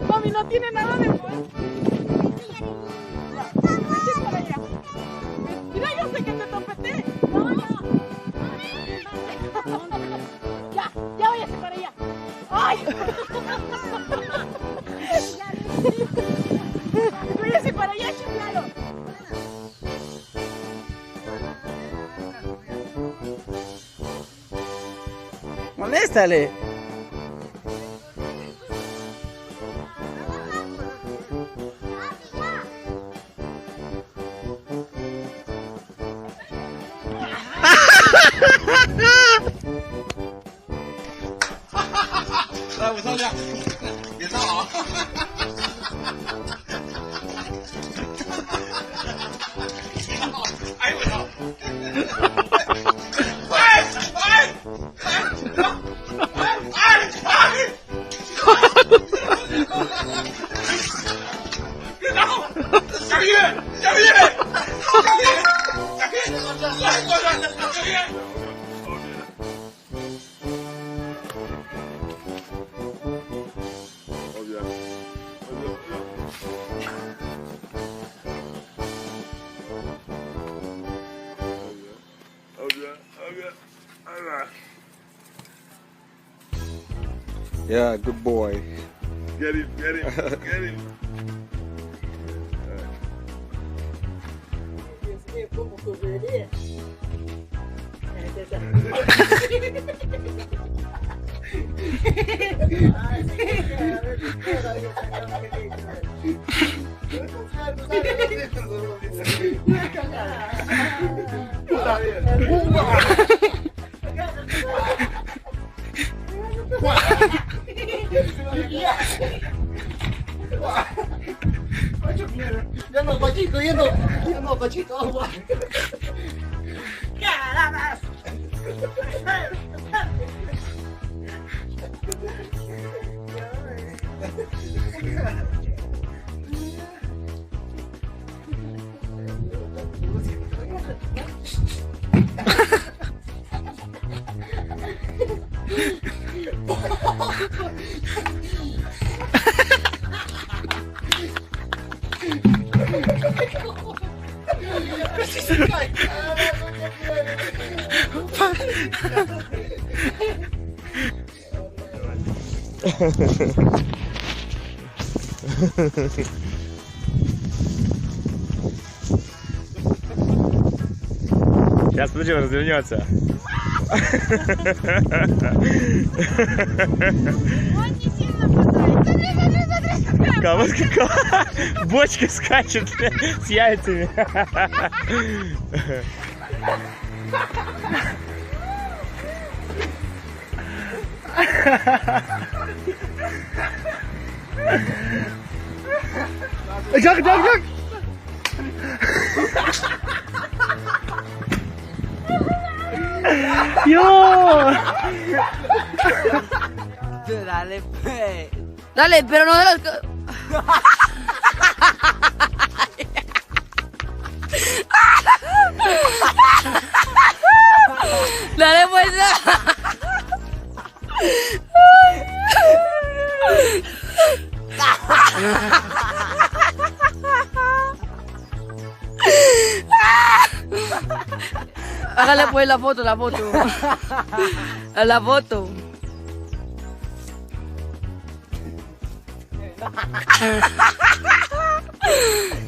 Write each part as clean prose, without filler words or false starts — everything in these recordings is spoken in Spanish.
Mami, no tiene nada de voz. Mira, yo sé que te topeté. No. Ya váyase para allá. ¡Ay! Váyase para allá, chiflado. Moléstale.来，我上去，别上啊！哎呦我操！别打我！小玉，小玉，来过来，小玉。Yeah, good boy. Get him, get him, get him. Ya no, Pachito, ya no, Pachito, agua. Сейчас, подожди, он развернется. Он не сильно пытается. Смотри. Кого? Бочка скачет с яйцами. Жак! ¡Yo! Dale, pues. Dale, pero no de las... Dale, pues. Hágale pues la foto. A la foto.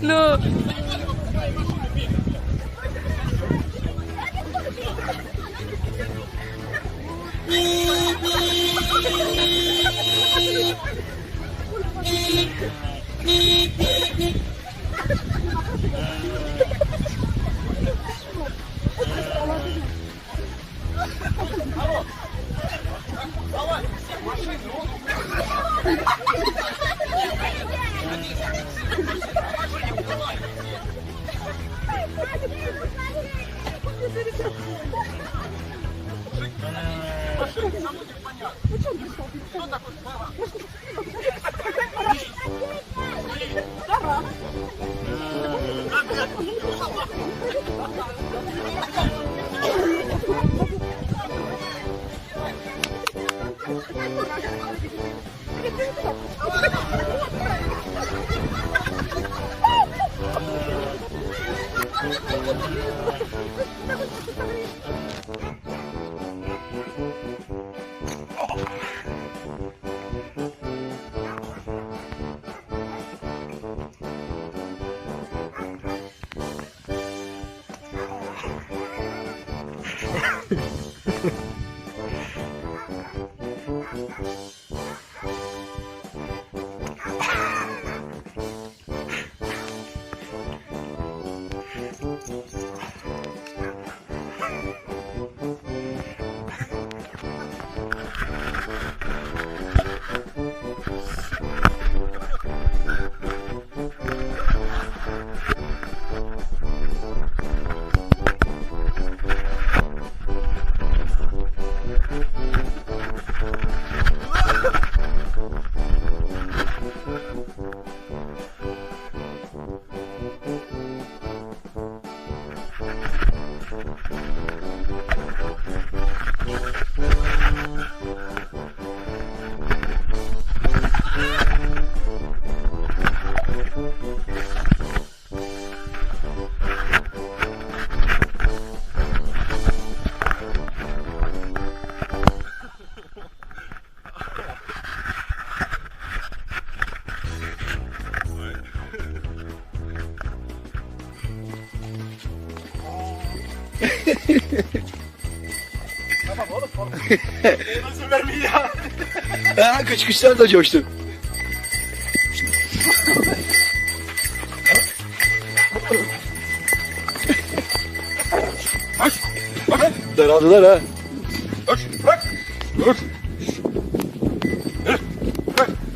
No. Nasıl vermiyor ya? Ha, kışkışlar da coştu. Daraldılar ha. Koş, bırak. Dur.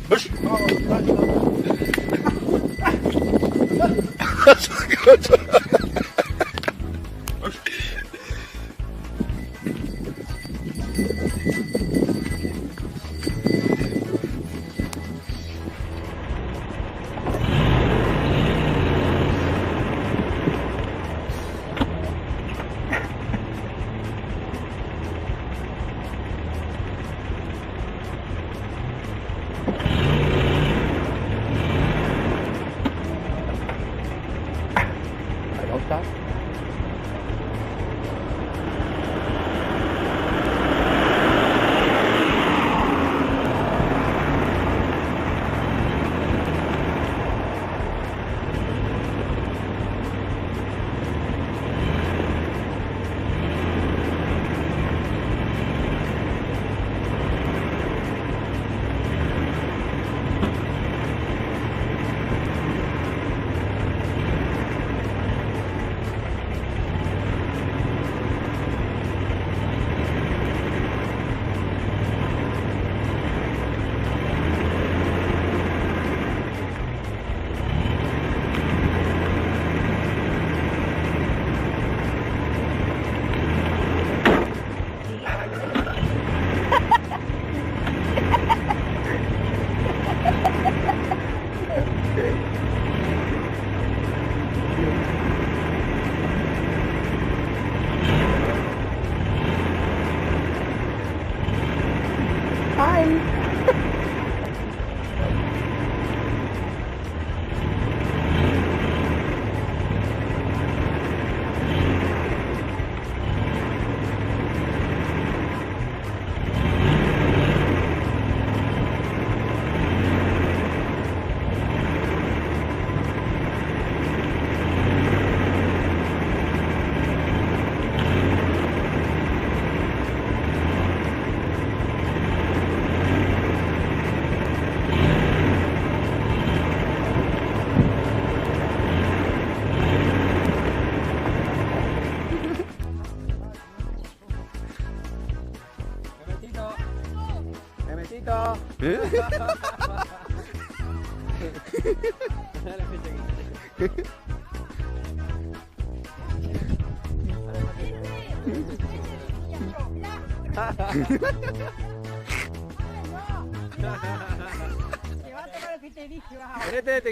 Koş.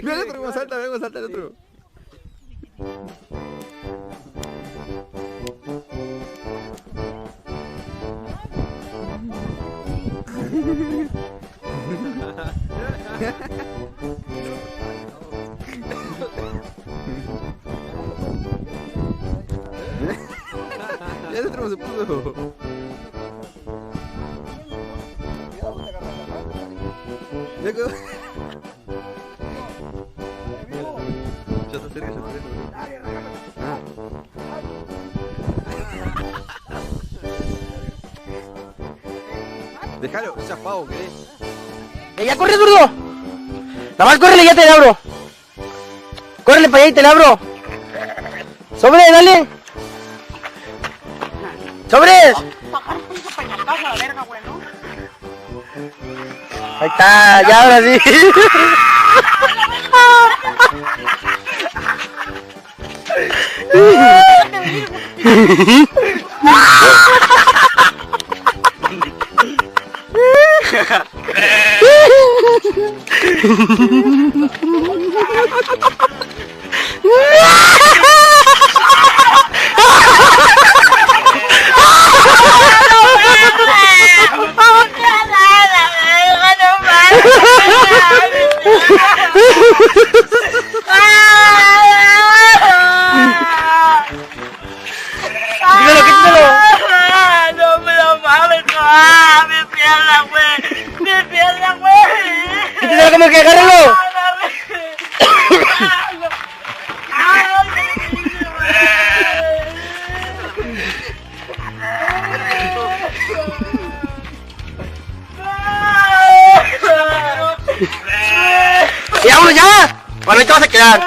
Mira el otro cómo salta, mira cómo salta el otro. Ya el otro cómo se puso. Ya quedó. Ya está cerca, ya está cerca. Déjalo, ese pavo, ¿qué? ¡Ya corre, zurdo! Nada más córrele, ya te la abro. Córrele para allá y te la abro. ¡Sobre, dale! ¡Sobres! Ahí está, ya ahora sí. No me lo mames, mi pierna, güey. Mi pierna, güey. Quítale como que agárralo. ¡Ya, vámonos ya! Bueno, ahí te vas a quedar.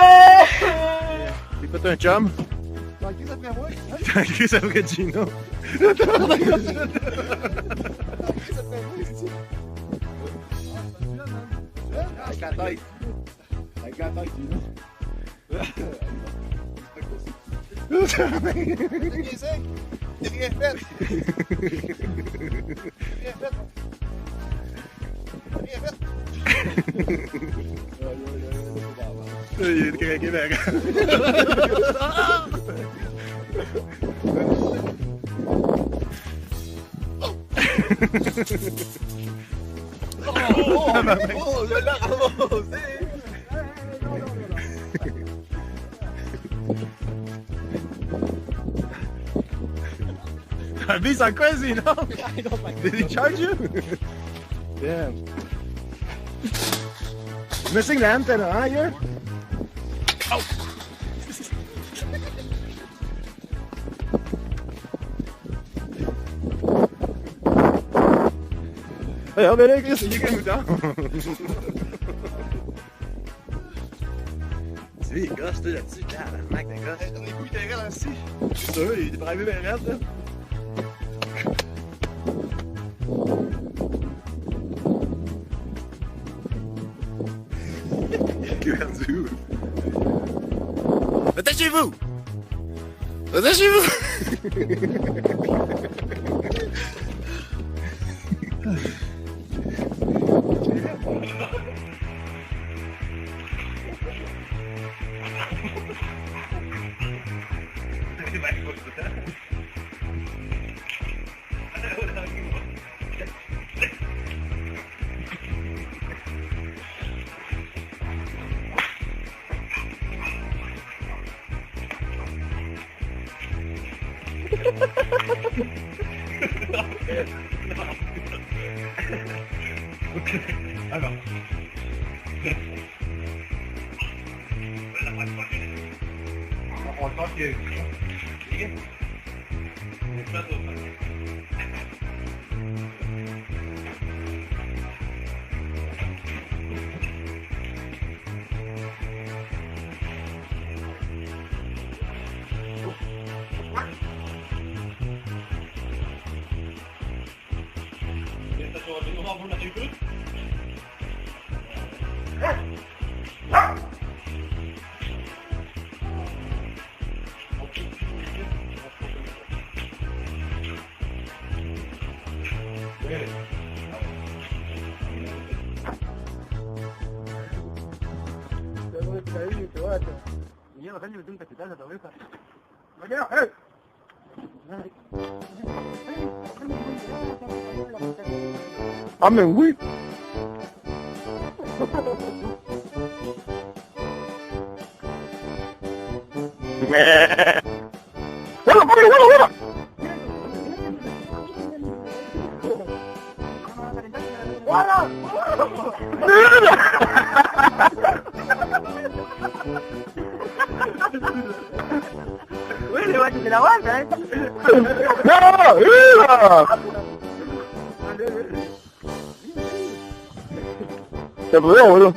¿Y put en jam? Aquí se ve chino. ¿Qué me haga? These are crazy, no? Did he charge you? Damn. Missing the antenna, huh, here? Oh. Ja, ben ik eens hier moet aan. Zie, gast, dat is ja, dat maakt een gast. Dat moet je tegen zie. Sorry, die blijven weer rennen. Attachez-vous! Attachez-vous! Alors. On pense que... Y yo no sé, yo me tengo que quitar esa cabeza. Amén, güey. ¡Bueno, bueno, bueno, bueno! Güey, guacho, te la aguanta, ¿eh? ¡No! ¡Mira! Te rodeo, boludo.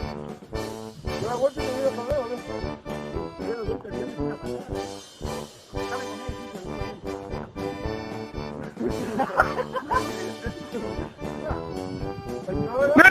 ¡Mira!